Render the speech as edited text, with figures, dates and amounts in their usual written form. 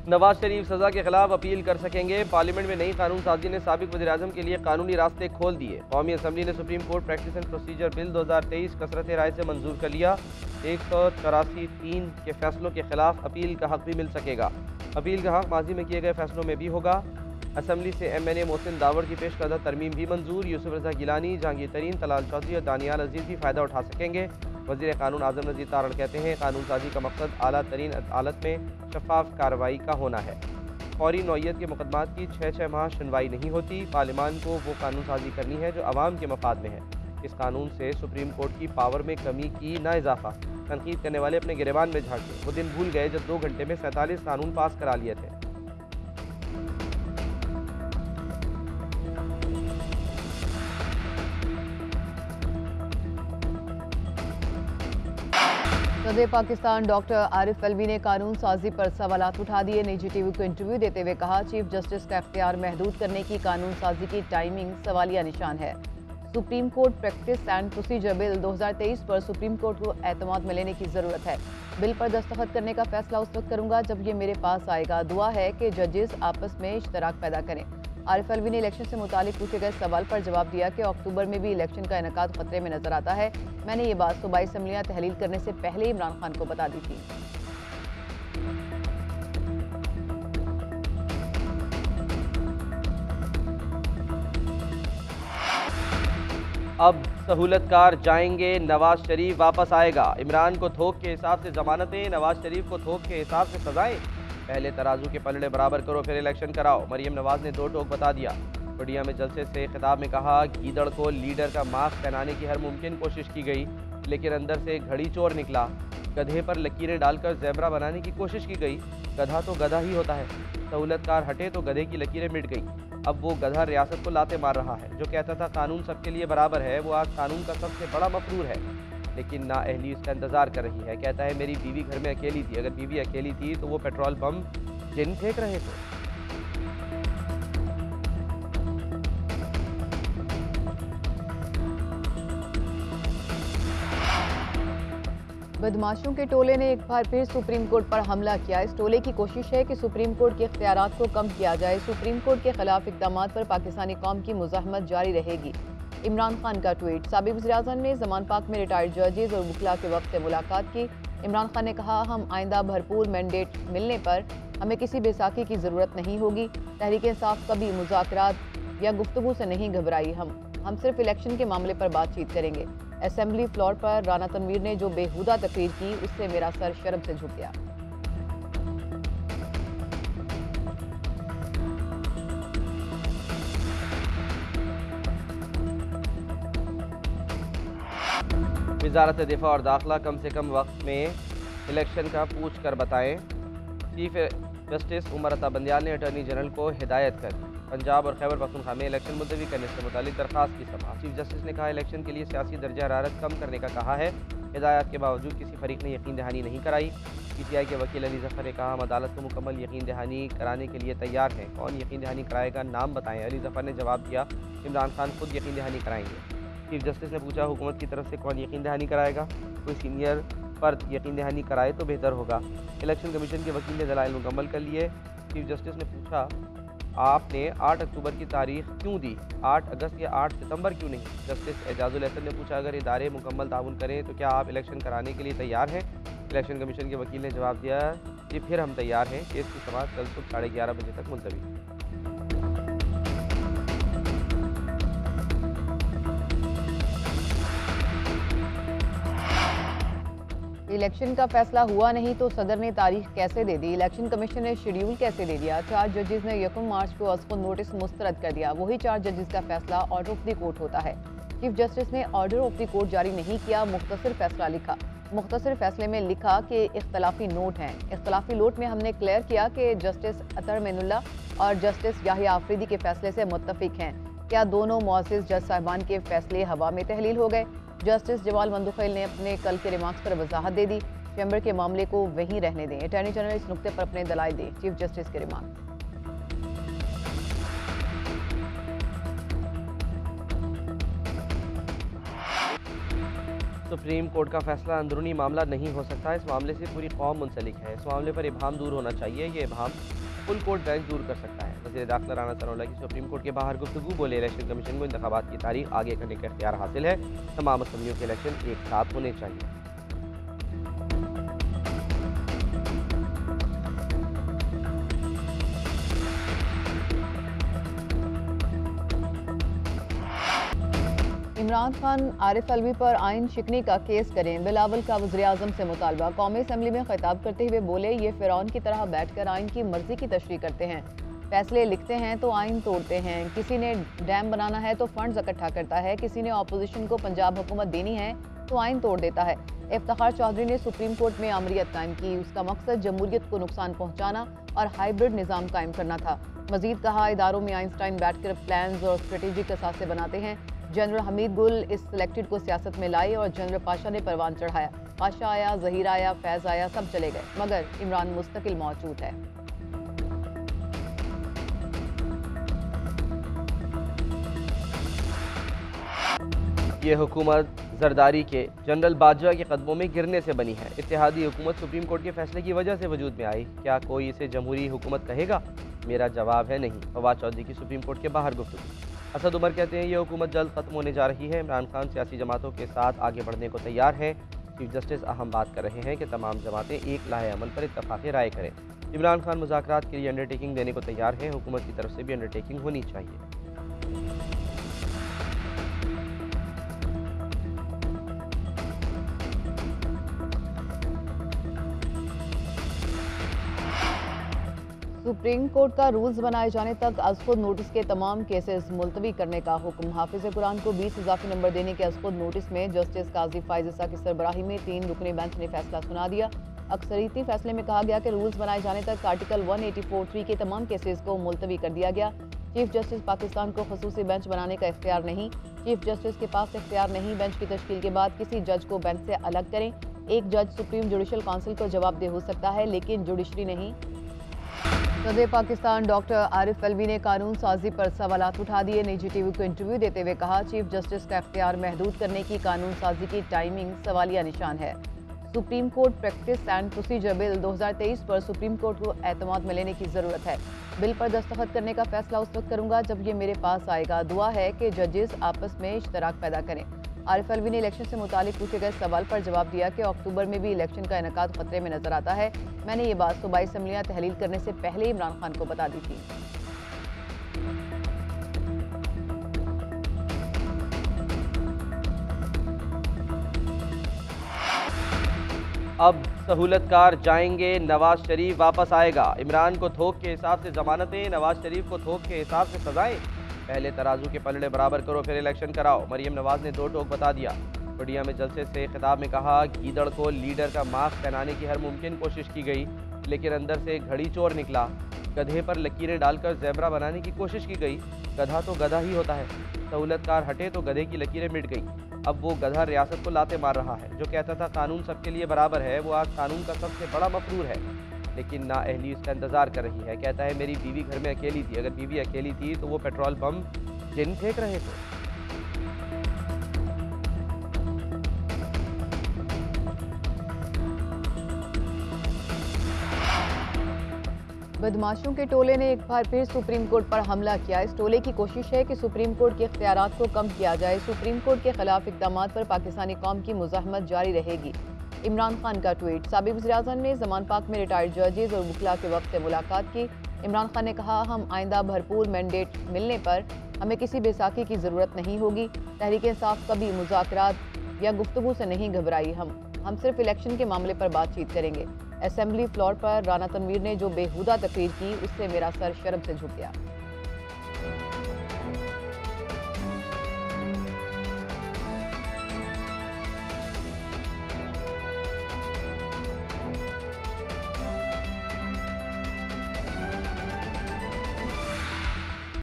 नवाज शरीफ सजा के खिलाफ अपील कर सकेंगे। पार्लियामेंट में नई कानून साजी ने साबिक वज़ीर-ए-आज़म के लिए कानूनी रास्ते खोल दिए। कौमी असम्बली ने supreme court practice and procedure bill 2023 कसरत राय से मंजूर कर लिया। 184(3) के फैसलों के खिलाफ अपील का हक भी मिल सकेगा। अपील का हक माजी में किए गए फैसलों में भी होगा। असम्बली से MNA मोहसिन दावर की पेश करदा तरमीम भी मंजूर। यूसुफ रजा गिलानी, जहांगीर तरीन, तलाल चौधरी और दानियाल अजीज भी फ़ायदा उठा सकेंगे। वज़ीर कानून आज़म नज़ीर तारण कहते हैं, कानून साजी का मकसद आला तरीन अदालत में शफाफ कार्रवाई का होना है। फौरी नौयत के मुकदमात की 6 माह सुनवाई नहीं होती। पार्लियामान को वो कानून साजी करनी है जो आवाम के मफाद में है। इस कानून से सुप्रीम कोर्ट की पावर में कमी की ना इजाफा। तनकीद करने वाले अपने गिरेबान में झांके। वो दिन भूल गए जब 2 घंटे में 47 कानून पास करा लिए थे। सदर पाकिस्तान डॉक्टर आरिफ अलवी ने कानून साजी पर सवालात उठा दिए। निजी टीवी को इंटरव्यू देते हुए कहा, चीफ जस्टिस का इख्तियार महदूद करने की कानून साजी की टाइमिंग सवालिया निशान है। Supreme court practice and procedure bill 2023 पर सुप्रीम कोर्ट को एतमाद में लेने की ज़रूरत है। बिल पर दस्तखत करने का फैसला उस वक्त करूंगा जब ये मेरे पास आएगा। दुआ है कि जजेस आपस में इश्तराक पैदा करें। आरिफ अलवी ने इलेक्शन से मुतालिक पूछे गए सवाल पर जवाब दिया कि अक्टूबर में भी इलेक्शन का इनेकाद खतरे में नजर आता है। मैंने ये बात सूबाई असम्बलियाँ तहलील करने से पहले इमरान खान को बता दी थी। अब सहूलतकार जाएंगे, नवाज शरीफ वापस आएगा। इमरान को थोक के हिसाब से जमानतें, नवाज शरीफ को थोक के हिसाब से सजाएं। पहले तराजू के पलड़े बराबर करो, फिर इलेक्शन कराओ। मरियम नवाज ने 2 टोक बता दिया। बढ़िया में जलसे से खिताब में कहा, गीदड़ को लीडर का मास्क पहनाने की हर मुमकिन कोशिश की गई, लेकिन अंदर से घड़ी चोर निकला। गधे पर लकीरें डालकर ज़ेबरा बनाने की कोशिश की गई। गधा तो गधा ही होता है। सहूलतकार हटे तो गधे की लकीरें मिट गई। अब वो गधा रियासत को लाते मार रहा है। जो कहता था कानून सबके लिए बराबर है, वो आज कानून का सबसे बड़ा मफरूर है। लेकिन नाअहली उसका इंतज़ार कर रही है। कहता है, मेरी बीवी घर में अकेली थी। अगर बीवी अकेली थी तो वो पेट्रोल बम जिन फेंक रहे थे। बदमाशों के टोले ने एक बार फिर सुप्रीम कोर्ट पर हमला किया। इस टोले की कोशिश है कि सुप्रीम कोर्ट के इख्तियारात को कम किया जाए। सुप्रीम कोर्ट के खिलाफ इक़दामात पर पाकिस्तानी कौम की मुज़ाहमत जारी रहेगी। इमरान खान का ट्वीट। साबिक़ वज़ीर-ए-आज़म ने ज़मान पाक में रिटायर्ड जजेस और वकला के वक्त से मुलाकात की। इमरान खान ने कहा, हम आइंदा भरपूर मैंडेट मिलने पर हमें किसी बेसाखी की ज़रूरत नहीं होगी। तहरीक इंसाफ कभी मुज़ाकरात या गुफ्तगू से नहीं घबराई। हम सिर्फ इलेक्शन के मामले पर बातचीत करेंगे। असेंबली फ्लोर पर राना तनवीर ने जो बेहुदा तकरीर की, उससे मेरा सर शर्म से झुक गया। वज़ारत दिफा और दाखिला कम से कम वक्त में इलेक्शन का पूछ कर बताएं। चीफ जस्टिस उमर अता बंदियाल ने अटॉर्नी जनरल को हिदायत कर पंजाब और खैबर पख्तूनख्वा में इलेक्शन मुलतवी करने से मुतालिक दरख्वास्त की समाअत। चीफ जस्टिस ने कहा, इलेक्शन के लिए सियासी दर्जा हरारत कम करने का कहा है। हिदायत के बावजूद किसी फरीक ने यकीन दहानी नहीं कराई। PTI के वकील अली जफ़र ने कहा, हम अदालत को मुकम्मल यकीन दहानी कराने के लिए तैयार हैं। कौन यकीन दहानी कराएगा, नाम बताएं। अली जफ़र ने जवाब दिया, इमरान खान खुद यकीन दहानी कराएंगे। चीफ जस्टिस ने पूछा, हुकूमत की तरफ से कौन यकीन दहानी कराएगा? कोई सीनियर फर्द यकीन दहानी कराए तो बेहतर होगा। इलेक्शन कमीशन के वकील ने दलाइल मुकम्मल कर लिए। चीफ जस्टिस ने पूछा, आपने 8 अक्टूबर की तारीख क्यों दी, 8 अगस्त या 8 सितंबर क्यों नहीं? जस्टिस एजाजुल हसन ने पूछा, अगर इदारे मुकम्मल ताउन करें तो क्या आप इलेक्शन कराने के लिए तैयार हैं? इलेक्शन कमीशन के वकील ने जवाब दिया, जी फिर हम तैयार हैं। केस की समाअत कल सुबह 11:30 बजे तक मुलतवी। इलेक्शन का फैसला हुआ नहीं तो सदर ने तारीख कैसे दे दी? इलेक्शन कमीशन ने शेड्यूल कैसे दे दिया? 4 जजेस ने 1 मार्च को अज़ नोटिस मुस्तरद कर दिया। वही 4 जजेस का फैसला ऑर्डर ऑफ द कोर्ट होता है। चीफ जस्टिस ने ऑर्डर ऑफ द कोर्ट जारी नहीं किया, मुख्तसर फैसला लिखा। मुख्तसर फैसले में लिखा कि इख्तलाफी नोट हैं। इख्तलाफी नोट में हमने क्लियर किया कि जस्टिस अतर मेनुल्ला और जस्टिस याहिया आफरीदी के फैसले से मुत्तफिक हैं। क्या दोनों मुअज़्ज़िज़ जज साहिबान के फैसले हवा में तहलील हो गए? जस्टिस जमाल मंदुखैल ने अपने कल के रिमार्क्स पर वजाहत दे दी। चैम्बर के मामले को वहीं रहने दें। अटॉर्नी जनरल इस नुक्ते पर अपने दलाइल दें। चीफ जस्टिस के रिमार्क्स। सुप्रीम कोर्ट का फैसला अंदरूनी मामला नहीं हो सकता। इस मामले से पूरी कौम मुंसलिक है। इस मामले पर इबहम दूर होना चाहिए। ये इबहम फुल कोर्ट बेंच दूर कर सकता है। वज़ीर दाखिला राना सनाउल्लाह की सुप्रीम कोर्ट के बाहर गुफ्तगू बोले, इलेक्शन कमीशन को इंतखाबात की तारीख आगे करने का इख्तियार हासिल है। तमाम असम्बलियों के इलेक्शन एक साथ होने चाहिए। इमरान खान आरिफ अलवी पर आइन शिकनी का केस करें, बिलावल का वज़ीर-ए-आज़म से मुतालबा। कौमी असम्बली में खिताब करते हुए बोले, ये फ़िरौन की तरह बैठकर आइन की मर्जी की तशरीह करते हैं, फैसले लिखते हैं तो आइन तोड़ते हैं। किसी ने डैम बनाना है तो फंड्स इकट्ठा करता है, किसी ने अपोजिशन को पंजाब हुकूमत देनी है तो आइन तोड़ देता है। इफ्तिखार चौधरी ने सुप्रीम कोर्ट में आमरीत कायम की, उसका मकसद जमहूरियत को नुकसान पहुँचाना और हाइब्रिड निज़ाम कायम करना था। मजीद कहा, इदारों में आइंस्टाइन बैठकर प्लान्स और स्ट्रेटेजिक असासे बनाते हैं। जनरल हमीद गुल इस सिलेक्टेड को सियासत में लाए और जनरल पाशा ने परवान चढ़ाया। पाशा आया, जहीर आया, फैज़ आया, सब चले गए, मगर इमरान मुस्तकिल मौजूद है। ये हुकूमत जरदारी के जनरल बाजवा के कदमों में गिरने से बनी है। इत्तेहादी हुकूमत सुप्रीम कोर्ट के फैसले की वजह से वजूद में आई। क्या कोई इसे जमहूरी हुकूमत कहेगा? मेरा जवाब है नहीं। फवाद चौधरी की सुप्रीम कोर्ट के बाहर गुफ्तगू। असद उमर कहते हैं, ये हुकूमत जल्द खत्म होने जा रही है। इमरान खान सियासी जमातों के साथ आगे बढ़ने को तैयार हैं। चीफ जस्टिस अहम बात कर रहे हैं कि तमाम जमातें एक लाहे अमल पर इत्तफाक़ राय करें। इमरान खान मुज़ाकरात के लिए अंडरटेकिंग देने को तैयार हैं। हुकूमत की तरफ से भी अंडरटेकिंग होनी चाहिए। सुप्रीम कोर्ट का रूल्स बनाए जाने तक अज़खुद नोटिस के तमाम केसेस मुलतवी करने का हुक्म। हाफिज़ कुरान को 20 इजाफी नंबर देने के अज़खुद नोटिस में जस्टिस काजी फाइज़ ईसा की सरबराही में 3 रुकनी बेंच ने फैसला सुना दिया। अक्सरियती फैसले में कहा गया कि रूल्स बनाए जाने तक आर्टिकल 184(3) के तमाम केसेस को मुलतवी कर दिया गया। चीफ जस्टिस पाकिस्तान को खसूसी बेंच बनाने का इख्तियार नहीं। चीफ जस्टिस के पास इख्तियार नहीं। बेंच की तश्कील के बाद किसी जज को बेंच से अलग करें। एक जज सुप्रीम जुडिशल काउंसिल को जवाबदेह हो सकता है, लेकिन जुडिशरी नहीं। सदर पाकिस्तान डॉक्टर आरिफ अलवी ने कानून साजी पर सवालात उठा दिए। निजी टीवी को इंटरव्यू देते हुए कहा, चीफ जस्टिस का इख्तियार महदूद करने की कानून साजी की टाइमिंग सवालिया निशान है। Supreme court practice and procedure bill 2023 पर सुप्रीम कोर्ट को एतमाद में लेने की ज़रूरत है। बिल पर दस्तखत करने का फैसला उस वक्त करूंगा जब ये मेरे पास आएगा। दुआ है कि जजेस आपस में इश्तराक पैदा करें। आरिफ अलवी ने इलेक्शन से मुतालिक पूछे गए सवाल पर जवाब दिया कि अक्टूबर में भी इलेक्शन का इनेकाद खतरे में नजर आता है। मैंने ये बात सूबाई असम्बलियाँ तहलील करने से पहले इमरान खान को बता दी थी। अब सहूलतकार जाएंगे, नवाज शरीफ वापस आएगा। इमरान को थोक के हिसाब से जमानतें, नवाज शरीफ को थोक के हिसाब से सजाएं। पहले तराजू के पलड़े बराबर करो, फिर इलेक्शन कराओ। मरियम नवाज ने 2 टोक बता दिया। बढ़िया में जलसे से खिताब में कहा, गीदड़ को लीडर का मास्क पहनाने की हर मुमकिन कोशिश की गई, लेकिन अंदर से घड़ी चोर निकला। गधे पर लकीरें डालकर ज़ेब्रा बनाने की कोशिश की गई। गधा तो गधा ही होता है। सहूलतकार हटे तो गधे की लकीरें मिट गई। अब वो गधा रियासत को लाते मार रहा है। जो कहता था कानून सबके लिए बराबर है, वो आज कानून का सबसे बड़ा मफरूर है। लेकिन नाअहली उसका इंतज़ार कर रही है। कहता है, मेरी बीवी घर में अकेली थी। अगर बीवी अकेली थी तो वो पेट्रोल बम जिन फेंक रहे थे। बदमाशों के टोले ने एक बार फिर सुप्रीम कोर्ट पर हमला किया। इस टोले की कोशिश है कि सुप्रीम कोर्ट के इख्तियारात को कम किया जाए। सुप्रीम कोर्ट के खिलाफ इक़दामात पर पाकिस्तानी कौम की मुज़ाहमत जारी रहेगी। इमरान खान का ट्वीट। साबिक़ वज़ीर-ए-आज़म ने ज़मान पाक में रिटायर्ड जजेस और वकला के वक्त से मुलाकात की। इमरान खान ने कहा, हम आइंदा भरपूर मैंडेट मिलने पर हमें किसी बेसाखी की ज़रूरत नहीं होगी। तहरीक इंसाफ कभी मुज़ाकरात या गुफ्तगू से नहीं घबराई। हम सिर्फ इलेक्शन के मामले पर बातचीत करेंगे। असेंबली फ्लोर पर राना तनवीर ने जो बेहुदा तकरीर की, उससे मेरा सर शर्म से झुक गया।